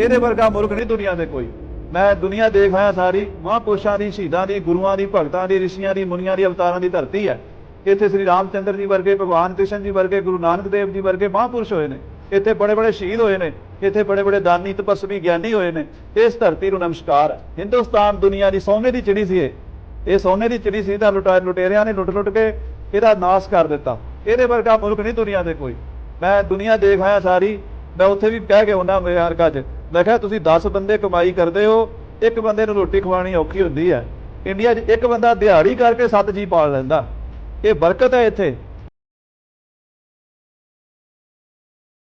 ਇਹਦੇ ਵਰਗਾ ਮੁਲਕ ਨਹੀਂ ਦੁਨੀਆ ਦੇ ਕੋਈ। ਮੈਂ ਦੁਨੀਆ ਦੇਖ ਆਇਆ ਸਾਰੀ, ਮਹਾਂਪੁਰਸ਼ਾਂ ਦੀ, ਸ਼ਹੀਦਾਂ ਦੀ, ਗੁਰੂਆਂ ਦੀ, ਭਗਤਾਂ ਦੀ, ਰਿਸ਼ੀਆਂ ਦੀ, ਮੁਨੀਆਂ ਦੀ, ਅਵਤਾਰਾਂ ਦੀ ਧਰਤੀ ਹੈ। ਇੱਥੇ ਸ੍ਰੀ ਰਾਮਚੰਦਰ ਜੀ ਵਰਗੇ, ਭਗਵਾਨ ਕ੍ਰਿਸ਼ਨ ਜੀ ਵਰਗੇ, ਗੁਰੂ ਨਾਨਕ ਦੇਵ ਜੀ ਵਰਗੇ ਮਹਾਂਪੁਰਸ਼ ਹੋਏ ਨੇ। ਇੱਥੇ ਬੜੇ ਬੜੇ ਸ਼ਹੀਦ ਹੋਏ ਨੇ। ਇੱਥੇ ਬੜੇ ਬੜੇ ਦਾਨੀ, ਤਪਸਵੀ, ਗਿਆਨੀ ਹੋਏ ਨੇ। ਇਸ ਧਰਤੀ ਨੂੰ ਨਮਸਕਾਰ ਹੈ। ਹਿੰਦੁਸਤਾਨ ਦੁਨੀਆ ਦੀ ਸੋਨੇ ਦੀ ਚਿੜੀ ਸੀ। ਇਹ ਸੋਨੇ ਦੀ ਚਿੜੀ ਸੀ ਤਾਂ ਲੁਟੇਰਿਆਂ ਨੇ ਲੁੱਟ ਕੇ ਇਹਦਾ ਨਾਸ਼ ਕਰ ਦਿੱਤਾ। ਇਹਦੇ ਵਰਗਾ ਮੁਲਕ ਨਹੀਂ ਦੁਨੀਆ ਦੇ ਕੋਈ। ਮੈਂ ਦੁਨੀਆ ਦੇਖ ਆਇਆ ਸਾਰੀ, ਮੈਂ ਉੱਥੇ ਵੀ ਕਹਿ ਕੇ ਆਉਣਾ ਅਮਰੀਕਾ 'ਚ, ਮੈਂ ਕਿਹਾ ਤੁਸੀਂ 10 ਬੰਦੇ ਕਮਾਈ ਕਰਦੇ ਹੋ, ਇੱਕ ਬੰਦੇ ਨੂੰ ਰੋਟੀ ਖਵਾਉਣੀ ਔਖੀ ਹੁੰਦੀ ਹੈ। ਇੰਡੀਆ 'ਚ ਇੱਕ ਬੰਦਾ ਦਿਹਾੜੀ ਕਰਕੇ 7 ਜੀ ਪਾਲ ਲੈਂਦਾ। ਇਹ ਬਰਕਤ ਹੈ ਇੱਥੇ।